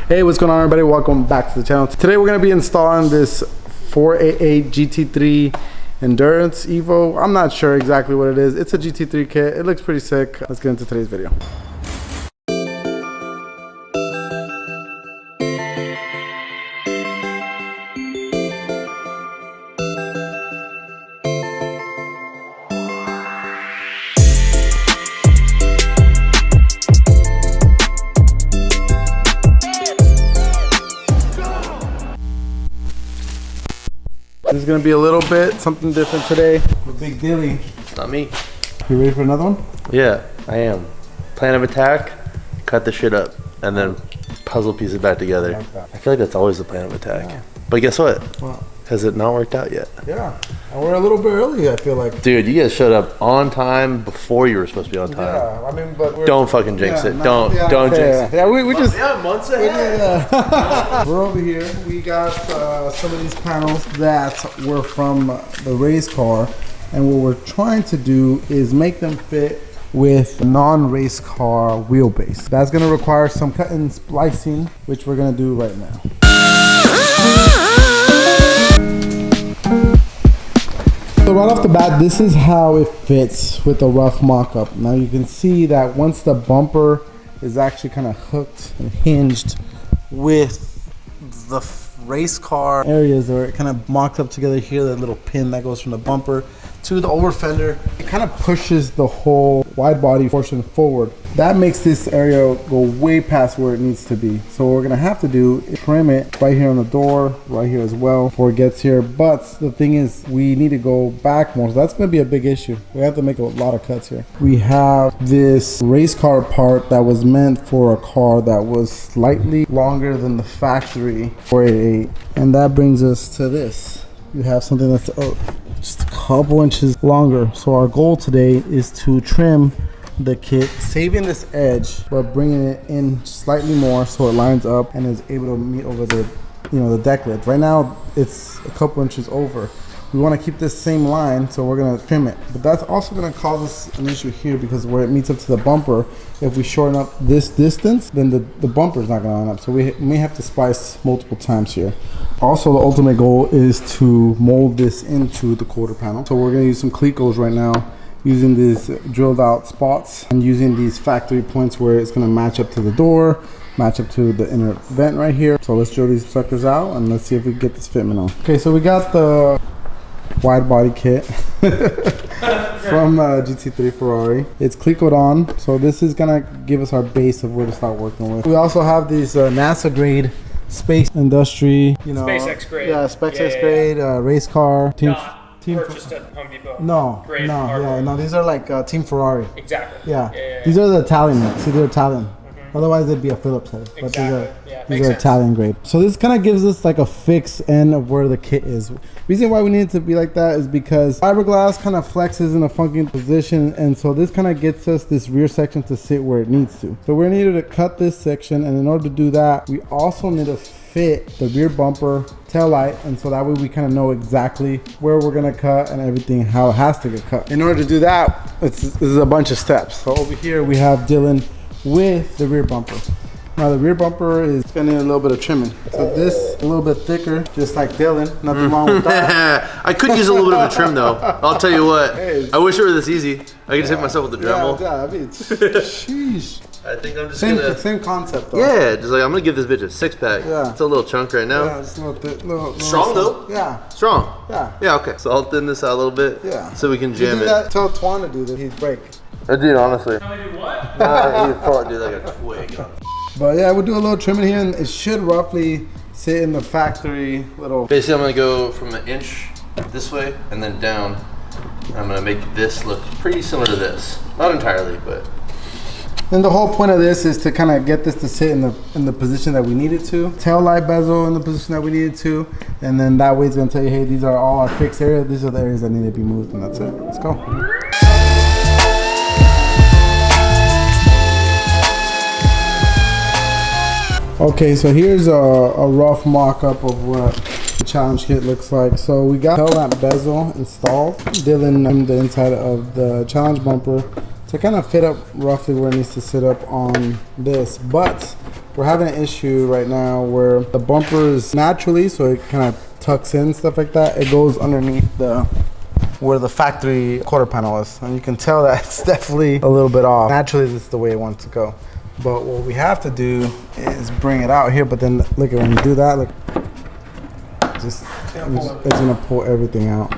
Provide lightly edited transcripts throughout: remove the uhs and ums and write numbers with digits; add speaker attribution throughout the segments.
Speaker 1: Hey, what's going on, everybody? Welcome back to the channel. Today we're going to be installing this 488 GT3 Endurance Evo. I'm not sure exactly what it is. It's a GT3 kit. It looks pretty sick. Let's get into today's video. This is gonna be a little bit something different today. The Big Dilly.
Speaker 2: It's not me.
Speaker 1: You ready for another one?
Speaker 2: Yeah, I am. Plan of attack, cut the shit up, and then puzzle piece it back together. I feel like that's always the plan of attack. Yeah. But guess what? What? Has it not worked out yet? Yeah, and we're a little bit early, I feel like. Dude, you guys showed up on time before you were supposed to be on time.
Speaker 1: Yeah, I mean, but we're...
Speaker 2: Don't fucking jinx it. Don't jinx it.
Speaker 1: Yeah, we just...
Speaker 2: Yeah, months ahead.
Speaker 1: We're over here. We got some of these panels that were from the race car. And what we're trying to do is make them fit with non-race car wheelbase. That's gonna require some cutting and splicing, which we're gonna do right now. So right off the bat, this is how it fits with a rough mock-up. Now you can see that once the bumper is actually kind of hooked and hinged with the race car areas, or it kind of mocked up together here, that little pin that goes from the bumper to the over fender, it kind of pushes the whole wide body portion forward. That makes this area go way past where it needs to be. So what we're gonna have to do is trim it right here on the door, right here as well, before it gets here. But the thing is, we need to go back more, so that's gonna be a big issue. We have to make a lot of cuts here. We have this race car part that was meant for a car that was slightly longer than the factory 488, and that brings us to this. You have something that's just a couple inches longer. So our goal today is to trim the kit, saving this edge, but bringing it in slightly more so it lines up and is able to meet over the, the deck lid. Right now it's a couple inches over. We want to keep this same line, so we're going to trim it. But that's also going to cause us an issue here, because where it meets up to the bumper, if we shorten up this distance, then the bumper is not going to line up. So we may have to splice multiple times here. Also, the ultimate goal is to mold this into the quarter panel. So we're going to use some Clecos right now, using these drilled out spots and using these factory points where it's going to match up to the door, match up to the inner vent right here. So let's drill these suckers out and let's see if we can get this fitment on. Okay, so we got the wide body kit from GT3 Ferrari. It's Clecoed on, so this is gonna give us our base of where to start working with. We also have these NASA grade space industry,
Speaker 3: SpaceX grade.
Speaker 1: Yeah, SpaceX grade race car.
Speaker 3: Purchased at Home Depot.
Speaker 1: No, these are like Team Ferrari.
Speaker 3: Exactly.
Speaker 1: Yeah. These are the Italian ones. See, they're Italian. Otherwise, they'd be a Phillips head. But these are Italian grade. So this kind of gives us like a fixed end of where the kit is. Reason why we need it to be like that is because fiberglass kind of flexes in a funky position, and so this kind of gets us this rear section to sit where it needs to. So we're needed to cut this section, and in order to do that, we also need to fit the rear bumper, tail light, and so that way we kind of know exactly where we're gonna cut and everything, how it has to get cut. In order to do that, this is a bunch of steps. So over here we have Dylan with the rear bumper. Now the rear bumper is gonna need a little bit of trimming. So this a little bit thicker, just like Dylan. Nothing wrong with that.
Speaker 2: I could use a little bit of a trim though. I'll tell you what. I wish it were this easy. I could just hit myself with the Dremel.
Speaker 1: Yeah, I mean, sheesh.
Speaker 2: I think I'm just
Speaker 1: same concept though.
Speaker 2: Yeah, just like I'm gonna give this bitch a 6-pack.
Speaker 1: Yeah.
Speaker 2: It's a little chunk right now.
Speaker 1: Yeah, it's a little
Speaker 2: strong though?
Speaker 1: Yeah.
Speaker 2: Strong?
Speaker 1: Yeah.
Speaker 2: Yeah, okay. So I'll thin this out a little bit.
Speaker 1: Yeah.
Speaker 2: So we can jam it.
Speaker 1: Tell Twan to do that, he'd break.
Speaker 2: Dude, honestly.
Speaker 3: Tell me do what?
Speaker 2: He'd probably do like a twig.
Speaker 1: But yeah, we'll do a little trimming here, and it should roughly sit in the factory little.
Speaker 2: Basically, I'm gonna go from an inch this way and then down. I'm gonna make this look pretty similar to this. Not entirely, but.
Speaker 1: And the whole point of this is to kind of get this to sit in the position that we need it to. Tail light bezel in the position that we need it to. And then that way it's gonna tell you, hey, these are all our fixed areas. These are the areas that need to be moved, and that's it. Let's go. Okay, so here's a rough mock-up of what the challenge kit looks like. So we got tail lamp bezel installed. Dylan trimmed the inside of the challenge bumper to kind of fit up roughly where it needs to sit up on this. But we're having an issue right now where the bumper is naturally, so it kind of tucks in, stuff like that. It goes underneath where the factory quarter panel is. And you can tell that it's definitely a little bit off. Naturally, this is the way it wants to go. But what we have to do is bring it out here, but then look at when you do that, look, it's gonna pull everything out.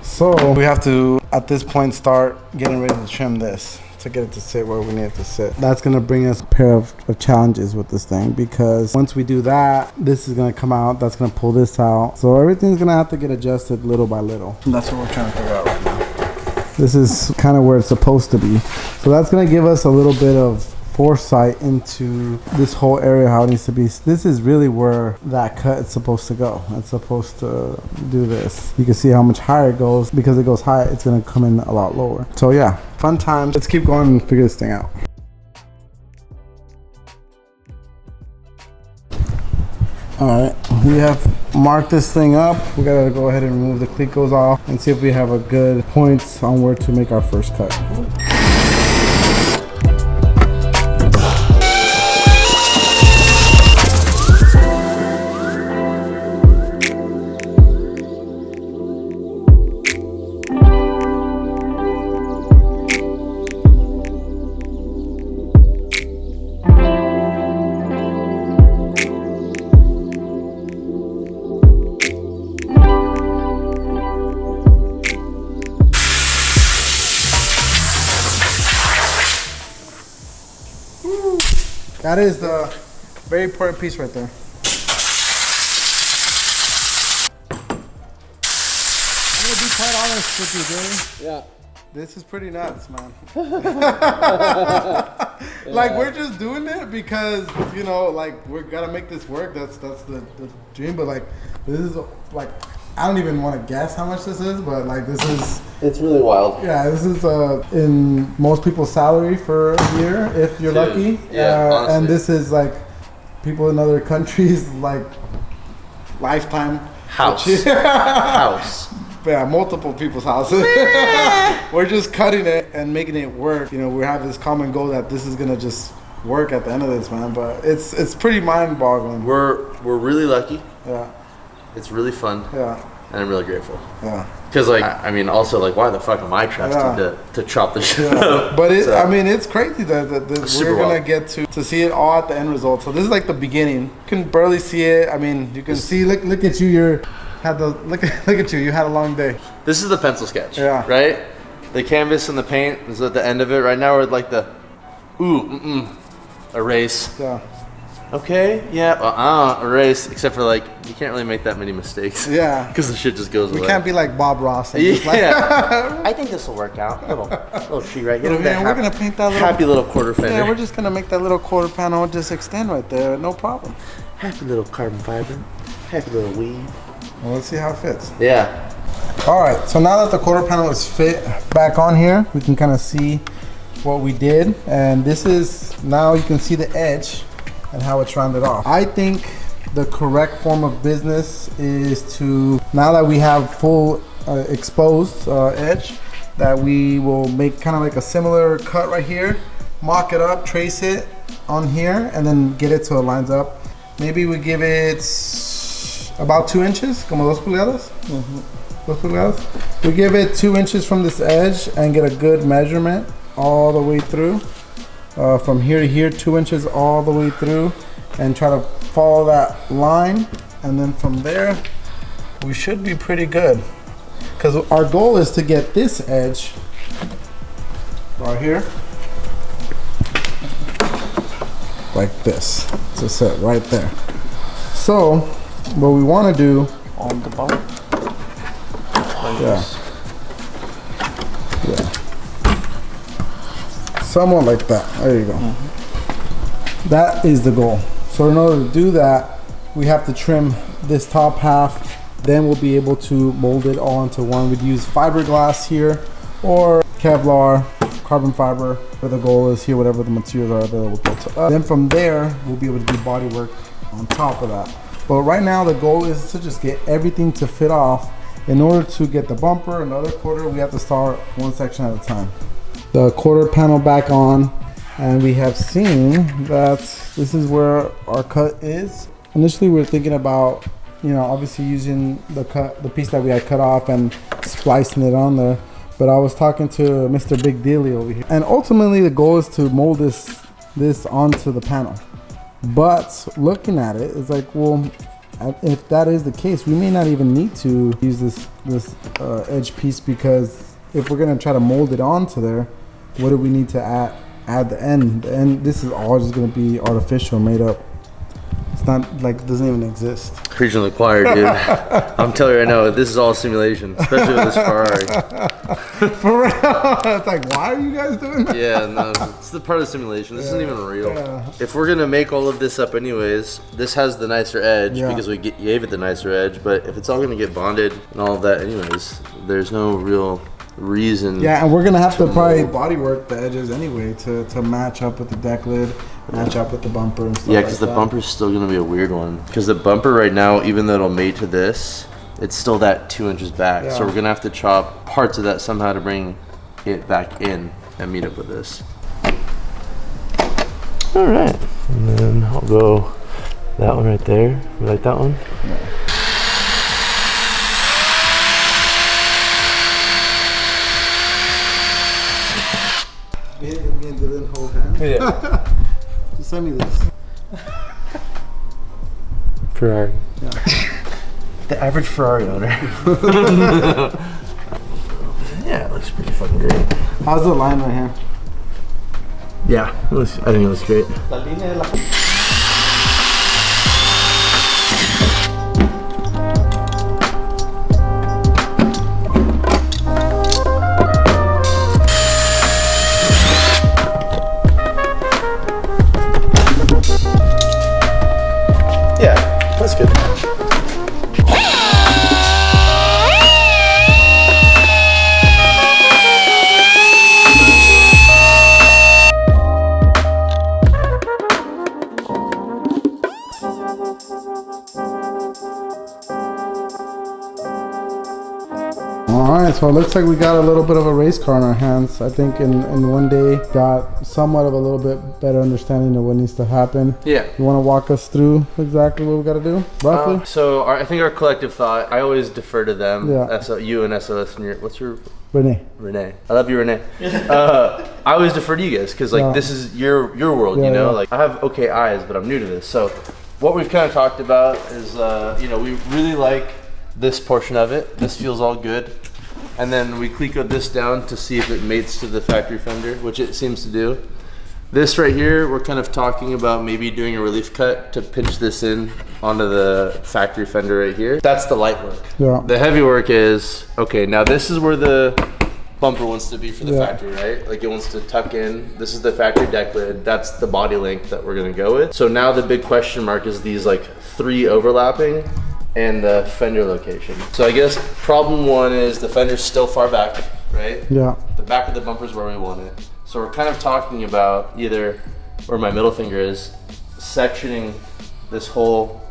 Speaker 1: So we have to, at this point, start getting ready to trim this to get it to sit where we need it to sit. That's gonna bring us a pair of challenges with this thing, because once we do that, this is gonna come out, that's gonna pull this out. So everything's gonna have to get adjusted little by little. And that's what we're trying to figure out right now. This is kind of where it's supposed to be. So that's gonna give us a little bit of foresight into this whole area, how it needs to be. This is really where that cut is supposed to go. It's supposed to do this. You can see how much higher it goes. Because it goes high, it's gonna come in a lot lower. So yeah, fun times. Let's keep going and figure this thing out. All right, we have marked this thing up. We gotta go ahead and remove the clecos off and see if we have a good points on where to make our first cut. That is the very important piece right there. I'm gonna be quite honest with you, Jay. Yeah. This is pretty nuts, man. Like, we're just doing it because, you know, like, we're gotta make this work. That's the dream. But like, this is like, I don't even want to guess how much this is, but like, this is.
Speaker 2: It's really wild.
Speaker 1: Yeah, this is in most people's salary for a year if you're lucky.
Speaker 2: Yeah,
Speaker 1: and this is like people in other countries like lifetime
Speaker 2: house. House.
Speaker 1: Yeah, multiple people's houses. We're just cutting it and making it work. You know, we have this common goal that this is gonna just work at the end of this, man. But it's pretty mind-boggling.
Speaker 2: We're really lucky.
Speaker 1: Yeah.
Speaker 2: It's really fun. Yeah. And I'm really grateful.
Speaker 1: Yeah.
Speaker 2: Because, like, I mean, also, like, why the fuck am I trusted to chop this shit up?
Speaker 1: But I mean, it's crazy that we're going to get to see it all at the end result. So this is like the beginning. You can barely see it. I mean, you can see, look at you. Look at you. You had a long day.
Speaker 2: This is the pencil sketch, right? The canvas and the paint is at the end of it. Right now, we're at, like, the, erase. Yeah. Okay, yeah, erase, except for like, you can't really make that many mistakes. Yeah. Because the shit just goes away.
Speaker 1: We can't be like Bob Ross. And
Speaker 2: I think this will work out. Little tree right here.
Speaker 1: Yeah, we're going to paint that little.
Speaker 2: Happy little quarter fender.
Speaker 1: Yeah, we're just going to make that little quarter panel just extend right there, no problem.
Speaker 2: Happy little carbon fiber. Happy little weave.
Speaker 1: Well, let's see how it fits.
Speaker 2: Yeah.
Speaker 1: All right, so now that the quarter panel is fit back on here, we can kind of see what we did. And this is, now you can see the edge and how it's rounded off. I think the correct form of business is to, now that we have full exposed edge, that we will make kind of like a similar cut right here, mock it up, trace it on here, and then get it so it lines up. Maybe we give it about 2 inches, como 2 pulgadas. 2 pulgadas. We give it 2 inches from this edge and get a good measurement all the way through. From here to here, 2 inches all the way through, and try to follow that line, and then from there we should be pretty good, because our goal is to get this edge right here like this to sit right there. So what we want to do
Speaker 2: on the bottom,
Speaker 1: somewhat like that. There you go. That is the goal. So in order to do that, we have to trim this top half. Then we'll be able to mold it all into one. We'd use fiberglass here or Kevlar, carbon fiber, where the goal is here, whatever the materials are available to us. Then from there, we'll be able to do body work on top of that. But right now, the goal is to just get everything to fit off. In order to get the bumper and the other quarter, we have to start one section at a time. The quarter panel back on, and we have seen that this is where our cut is. Initially we were thinking about, you know, obviously using the piece that we had cut off and splicing it on there, but I was talking to Mr. Big Dealy over here, and ultimately the goal is to mold this onto the panel. But looking at it, it's like, well, if that is the case, we may not even need to use this edge piece, because if we're gonna try to mold it onto there, what do we need to add the end? The end, this is all just gonna be artificial, made up. It's not like, it doesn't even exist.
Speaker 2: Preaching to the choir, dude. I'm telling you right now, this is all simulation, especially with this Ferrari.
Speaker 1: For real? It's like, why are you guys doing that?
Speaker 2: Yeah, no, it's the part of the simulation. This isn't even real. Yeah. If we're gonna make all of this up anyways, this has the nicer edge because we gave it the nicer edge. But if it's all gonna get bonded and all of that anyways, there's no real reason.
Speaker 1: Yeah, and we're gonna have to probably bodywork the edges anyway to match up with the deck lid, match up with the bumper and stuff.
Speaker 2: Yeah, because the bumper's still gonna be a weird one. Because the bumper right now, even though it'll mate to this, it's still that 2 inches back. So we're gonna have to chop parts of that somehow to bring it back in and meet up with this. All right, and then I'll go that one right there. You like that one? Yeah.
Speaker 1: Didn't hold hands.
Speaker 2: Yeah.
Speaker 1: Just send me this.
Speaker 2: Ferrari.
Speaker 1: Yeah.
Speaker 2: The average Ferrari owner. Yeah, it looks pretty fucking great.
Speaker 1: How's the line right here?
Speaker 2: Yeah, I think it looks great. Yeah, that's good.
Speaker 1: Alright, so it looks like we got a little bit of a race car in our hands. I think in one day got somewhat of a little bit better understanding of what needs to happen.
Speaker 2: Yeah.
Speaker 1: You want to walk us through exactly what we got to do, roughly?
Speaker 2: I think our collective thought, I always defer to them.
Speaker 1: Yeah.
Speaker 2: You and SOS, and what's your...
Speaker 1: Renee.
Speaker 2: I love you, Renee. I always defer to you guys because this is your world, you know. Like I have okay eyes, but I'm new to this. So what we've kind of talked about is, we really like this portion of it. This feels all good, and then we clecoed this down to see if it mates to the factory fender, which it seems to do. This right here, we're kind of talking about maybe doing a relief cut to pinch this in onto the factory fender right here. That's the light work.
Speaker 1: Yeah.
Speaker 2: The heavy work is, okay, now this is where the bumper wants to be for the factory, right? Like it wants to tuck in. This is the factory deck lid. That's the body length that we're gonna go with. So now the big question mark is these like 3 overlapping and the fender location. So I guess problem 1 is the fender's still far back, right? Yeah. The back of the bumper is where we want it. So we're kind of talking about either, where my middle finger is, sectioning this whole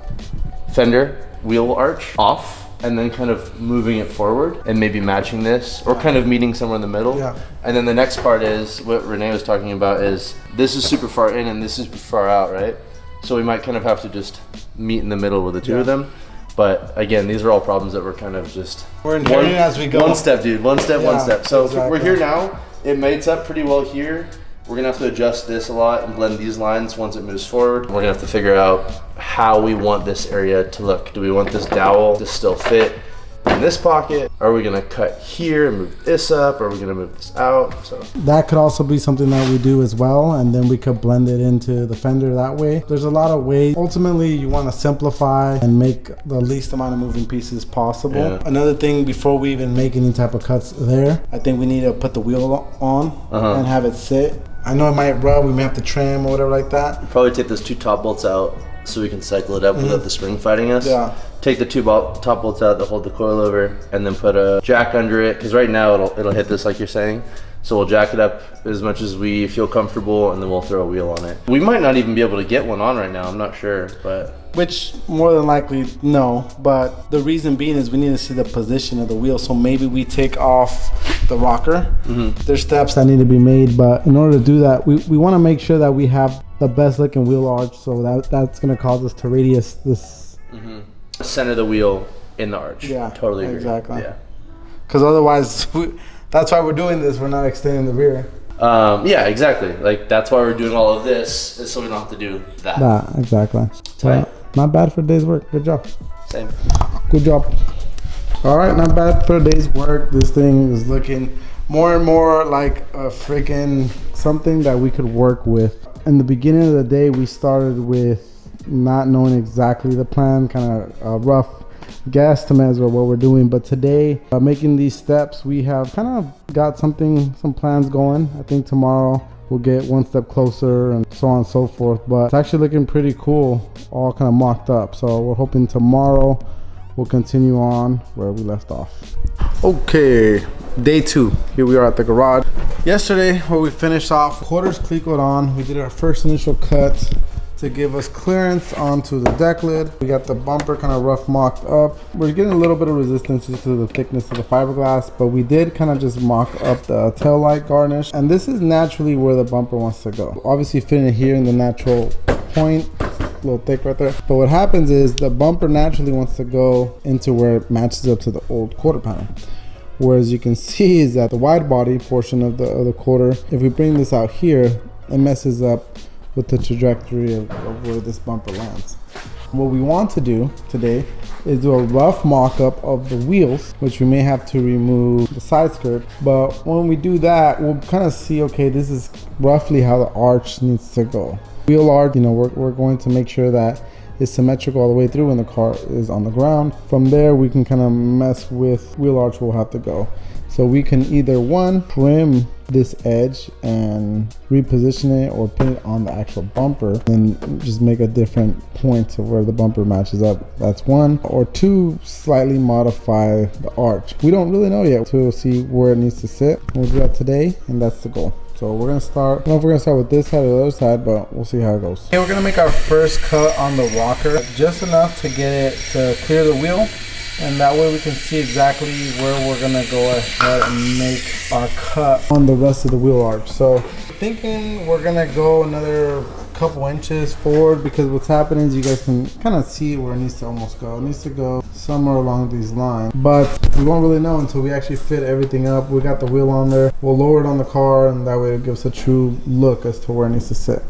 Speaker 2: fender wheel arch off and then kind of moving it forward and maybe matching this or kind of meeting somewhere in the middle. Yeah. And then the next part is what Renee was talking about is this is super far in and this is far out, right? So we might kind of have to just meet in the middle with the two of them. But again, these are all problems that we're kind of just...
Speaker 1: We're inheriting as we go.
Speaker 2: One step, dude. One step, one step. So we're here now. It mates up pretty well here. We're gonna have to adjust this a lot and blend these lines once it moves forward. We're gonna have to figure out how we want this area to look. Do we want this dowel to still fit in this pocket? Are we gonna cut here and move this up? Or are we gonna move this out? So
Speaker 1: that could also be something that we do as well, and then we could blend it into the fender that way. There's a lot of ways. Ultimately, you want to simplify and make the least amount of moving pieces possible. Yeah. Another thing, before we even make any type of cuts there, I think we need to put the wheel on and have it sit. I know it might rub, we may have to trim or whatever like that.
Speaker 2: Probably take those 2 top bolts out so we can cycle it up without the spring fighting us.
Speaker 1: Yeah.
Speaker 2: Take the two top bolts out that hold the coil over, and then put a jack under it, because right now it'll hit this like you're saying. So we'll jack it up as much as we feel comfortable, and then we'll throw a wheel on it. We might not even be able to get one on right now, I'm not sure, but.
Speaker 1: Which more than likely, no. But the reason being is we need to see the position of the wheel. So maybe we take off the rocker. There's steps that need to be made, but in order to do that, we want to make sure that we have the best looking wheel arch. So that's going to cause us to radius this.
Speaker 2: Center the wheel in the arch.
Speaker 1: Yeah,
Speaker 2: totally agree.
Speaker 1: Exactly.
Speaker 2: Yeah.
Speaker 1: Because otherwise, that's why we're doing this. We're not extending the rear.
Speaker 2: Yeah, exactly. Like that's why we're doing all of this, is so we don't have to do that.
Speaker 1: Exactly.
Speaker 2: Tight.
Speaker 1: Not bad for a day's work. Good job.
Speaker 2: Same.
Speaker 1: Good job. All right, not bad for a day's work. This thing is looking more and more like a freaking something that we could work with. In the beginning of the day, we started with not knowing exactly the plan, kind of rough guesstimates of what we're doing. But today, making these steps, we have kind of got some plans going. I think tomorrow we'll get one step closer and so on and so forth, but it's actually looking pretty cool, all kind of mocked up. So we're hoping tomorrow we'll continue on where we left off. Okay, day 2. Here we are at the garage. Yesterday, where we finished off, quarters clecoed on. We did our first initial cut to give us clearance onto the deck lid. We got the bumper kind of rough mocked up. We're getting a little bit of resistance due to the thickness of the fiberglass, but we did kind of just mock up the tail light garnish. And this is naturally where the bumper wants to go. Obviously fitting it here in the natural point, a little thick right there. But what happens is the bumper naturally wants to go into where it matches up to the old quarter panel. Whereas you can see is that the wide body portion of the quarter, if we bring this out here, it messes up with the trajectory of where this bumper lands. What we want to do today is do a rough mock-up of the wheels, which we may have to remove the side skirt. But when we do that, we'll kind of see, okay, this is roughly how the arch needs to go. Wheel arch, we're going to make sure that it's symmetrical all the way through when the car is on the ground. From there, we can kind of mess with wheel arch will have to go. So we can either trim this edge and reposition it, or put it on the actual bumper and just make a different point to where the bumper matches up. That's one. Or 2, slightly modify the arch. We don't really know yet to see where it needs to sit. We'll do that today, and that's the goal. So we're gonna start, I don't know if we're gonna start with this side or the other side, but we'll see how it goes. Okay, we're gonna make our first cut on the rocker, just enough to get it to clear the wheel. And that way we can see exactly where we're gonna go ahead and make our cut on the rest of the wheel arch. So thinking we're gonna go another couple inches forward, because what's happening is you guys can kind of see where it needs to almost go. It needs to go somewhere along these lines, but we won't really know until we actually fit everything up. We got the wheel on there. We'll lower it on the car, and that way it gives a true look as to where it needs to sit.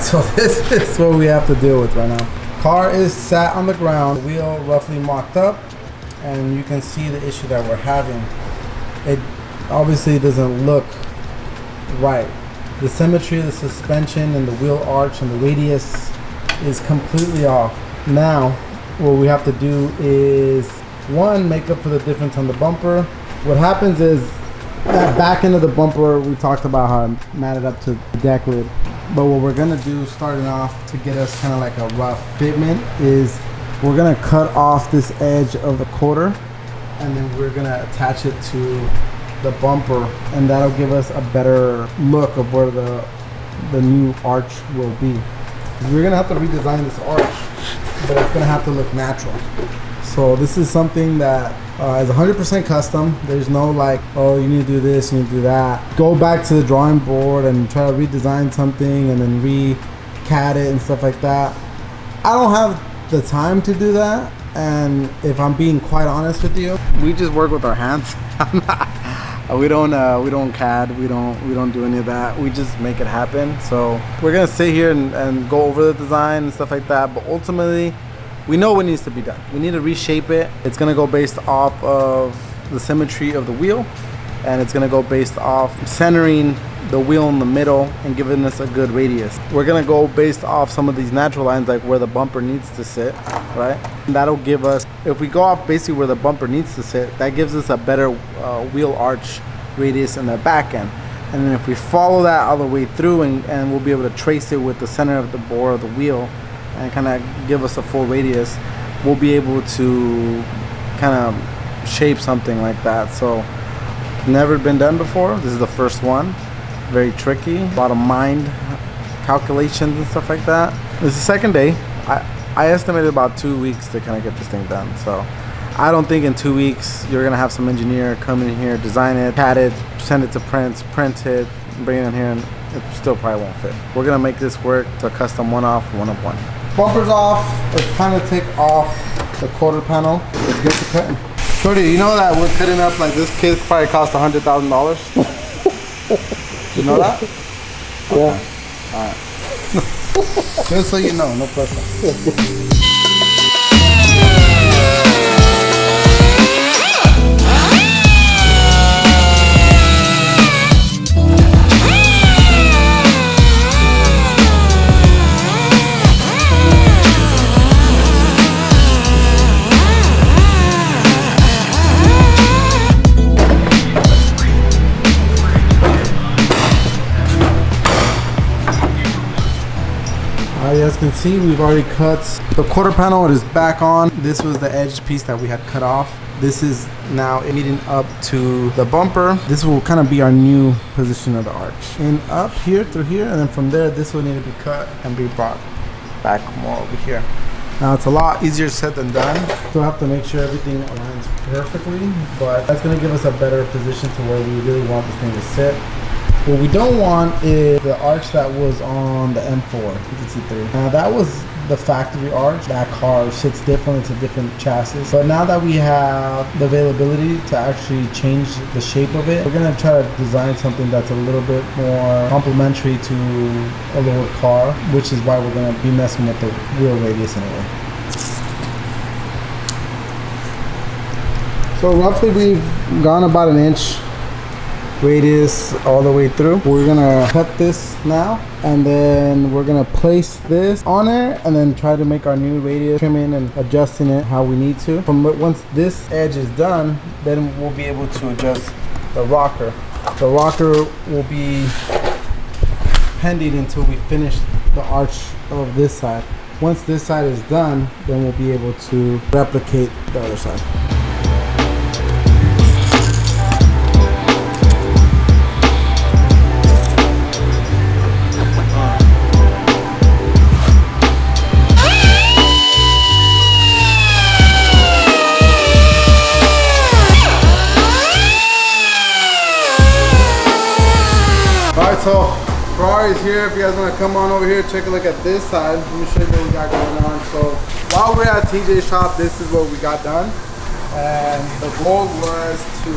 Speaker 1: So this is what we have to deal with right now. Car is sat on the ground, wheel roughly mocked up, and you can see the issue that we're having. It obviously doesn't look right. The symmetry of the suspension and the wheel arch and the radius is completely off. Now, what we have to do is, 1, make up for the difference on the bumper. What happens is that back end of the bumper, we talked about how it matted up to the deck lid. But what we're gonna do starting off to get us kind of like a rough fitment is we're gonna cut off this edge of the quarter, and then we're gonna attach it to the bumper, and that'll give us a better look of where the new arch will be. We're gonna have to redesign this arch, but it's gonna have to look natural. So this is something that is 100% custom. There's no like, oh, you need to do this, you need to do that. Go back to the drawing board and try to redesign something and then re-CAD it and stuff like that. I don't have the time to do that. And if I'm being quite honest with you, we just work with our hands. We don't CAD. We don't do any of that. We just make it happen. So we're gonna sit here and go over the design and stuff like that. But ultimately, we know what needs to be done. We need to reshape it. It's gonna go based off of the symmetry of the wheel, and it's gonna go based off centering the wheel in the middle and giving us a good radius. We're gonna go based off some of these natural lines, like where the bumper needs to sit, right? And that'll give us, if we go off basically where the bumper needs to sit, that gives us a better wheel arch radius in the back end. And then if we follow that all the way through, and we'll be able to trace it with the center of the bore of the wheel and kind of give us a full radius, we'll be able to kind of shape something like that. So never been done before. This is the first one. Very tricky, a lot of mind calculations and stuff like that. This is the second day. I estimated about 2 weeks to kind of get this thing done. So I don't think in 2 weeks you're gonna have some engineer come in here, design it, CAD it, send it to print it, bring it in here, and it still probably won't fit. We're gonna make this work to custom one-off, one-of-one. Bumper's off. It's time to take off the quarter panel. Let's get to cutting. Shorty, you know that we're cutting up like this kit probably cost $100,000? You know that?
Speaker 2: Yeah.
Speaker 1: Alright. Just so you know, no pressure. As you guys can see, we've already cut the quarter panel. It is back on. This was the edge piece that we had cut off. This is now meeting up to the bumper. This will kind of be our new position of the arch. And up here through here, and then from there, this will need to be cut and be brought back more over here. Now it's a lot easier said than done. Still have to make sure everything aligns perfectly, but that's going to give us a better position to where we really want this thing to sit. What we don't want is the arch that was on the M4 GT3. Now that was the factory arch. That car sits different, it's a different chassis. But now that we have the availability to actually change the shape of it, we're gonna try to design something that's a little bit more complementary to a lower car, which is why we're gonna be messing with the wheel radius anyway. So roughly we've gone about an inch radius all the way through. We're gonna cut this now, and then we're gonna place this on it and then try to make our new radius, trimming and adjusting it how we need to. Once this edge is done, then we'll be able to adjust the rocker. The rocker will be pending until we finish the arch of this side. Once this side is done, then we'll be able to replicate the other side. So Ferrari's here. If you guys want to come on over here, take a look at this side. Let me show you what we got going on. So while we're at TJ's shop, this is what we got done. And the goal was to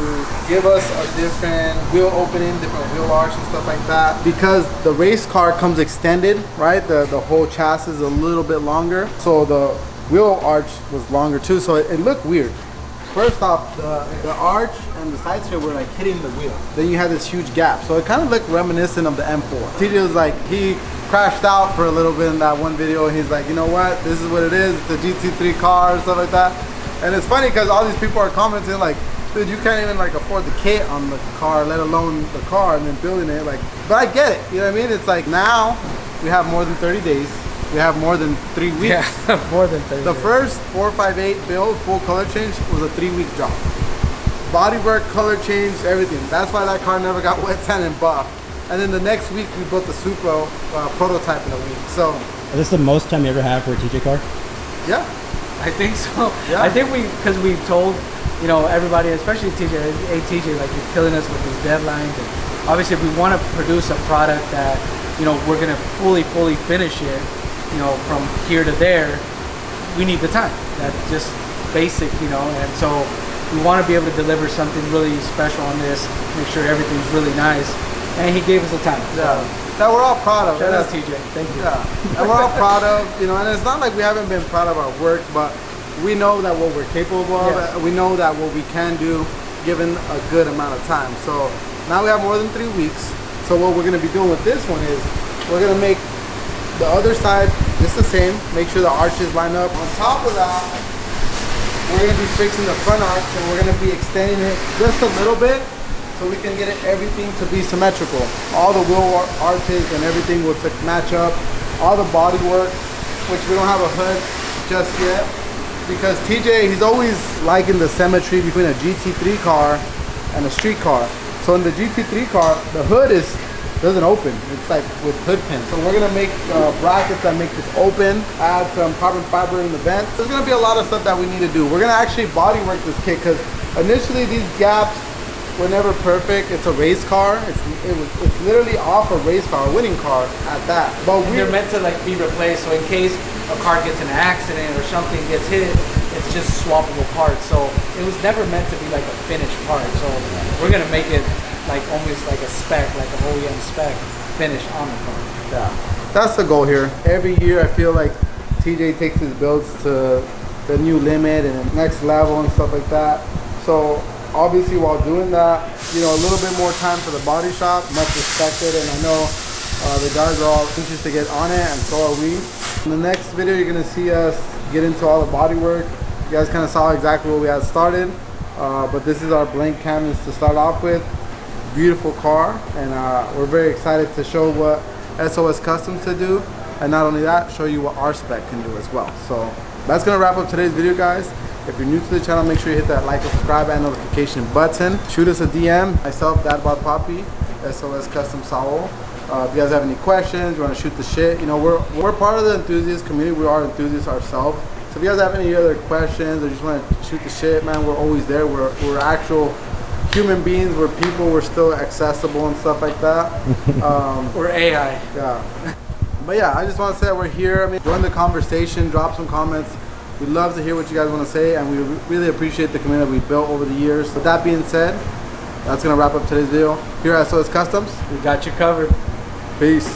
Speaker 1: give us a different wheel opening, different wheel arch and stuff like that. Because the race car comes extended, right? The whole chassis is a little bit longer. So the wheel arch was longer too. So it looked weird. First off, the arch and the sides here were like hitting the wheel. Then you had this huge gap. So it kind of looked reminiscent of the M4. TJ was like, he crashed out for a little bit in that one video. And he's like, you know what? This is what it is. It's a GT3 car and stuff like that. And it's funny because all these people are commenting like, dude, you can't even like afford the kit on the car, let alone the car and then building it. Like, but I get it. You know what I mean? It's like now we have more than 30 days. We have more than 3 weeks.
Speaker 4: Yeah, more than 30
Speaker 1: The
Speaker 4: days.
Speaker 1: first 458 build, full color change, was a 3-week job. Bodywork, color change, everything. That's why that car never got wet sand and buff. And then the next week we built the Supro prototype in a week. So
Speaker 4: Is this the most time you ever have for a TJ car?
Speaker 1: yeah,
Speaker 5: I think so.
Speaker 1: Yeah.
Speaker 5: I think because we've told, you know, everybody, especially TJ, hey TJ, like you're killing us with these deadlines. And obviously, if we want to produce a product that, you know, we're gonna fully finish it, you know, from here to there, we need the time. That's just basic, you know. And so we want to be able to deliver something really special on this, make sure everything's really nice. And he gave us the time.
Speaker 1: Yeah. That we're all proud of.
Speaker 5: Shout out TJ. Thank you.
Speaker 1: Yeah. And we're all proud of, you know, and it's not like we haven't been proud of our work, but we know that what we're capable of,
Speaker 5: Yes.
Speaker 1: we know that what we can do given a good amount of time. So now we have more than 3 weeks. So what we're gonna be doing with this one is we're gonna make the other side just the same, make sure the arches line up. On top of that, we're gonna be fixing the front arch and we're gonna be extending it just a little bit so we can get everything to be symmetrical. All the wheel arches and everything will match up. All the body work, which we don't have a hood just yet, because TJ, he's always liking the symmetry between a GT3 car and a street car. So in the GT3 car, the hood doesn't open. It's like with hood pins. So we're gonna make brackets that make this open, add some carbon fiber in the vents. There's gonna be a lot of stuff that we need to do. We're gonna actually body work this kit because initially these gaps were never perfect. It's a race car. It's literally off a race car, a winning car at that. But
Speaker 5: They're meant to like be replaced, so in case a car gets in an accident or something gets hit, it's just swappable parts. So it was never meant to be like a finished part. So we're gonna make it like almost like a spec, like an OEM spec finish on the car.
Speaker 1: yeah, that's the goal here. Every year I feel like TJ takes his builds to the new limit and the next level and stuff like that. So obviously while doing that, you know, a little bit more time for the body shop, much respected, and I know the guys are all anxious to get on it, and so are we. In the next video you're gonna see us get into all the body work. You guys kind of saw exactly what we had started, but this is our blank canvas to start off with. Beautiful car, and we're very excited to show what SOS Customs to do, and not only that, show you what our spec can do as well. So that's gonna wrap up today's video, guys. If you're new to the channel, make sure you hit that like and subscribe and notification button. Shoot us a DM, myself, Dadbot Poppy, SOS Custom Saul. If you guys have any questions, you want to shoot the shit, you know, we're part of the enthusiast community. We are enthusiasts ourselves. So if you guys have any other questions or just want to shoot the shit, man, we're always there. We're actual human beings. We're people. We're still accessible and stuff like that.
Speaker 5: We're AI.
Speaker 1: Yeah. But yeah, I just want to say that we're here. I mean, join the conversation, drop some comments. We'd love to hear what you guys want to say, and we really appreciate the community we built over the years. With that being said, that's going to wrap up today's video here at SOS Customs.
Speaker 5: We got you covered.
Speaker 1: Peace.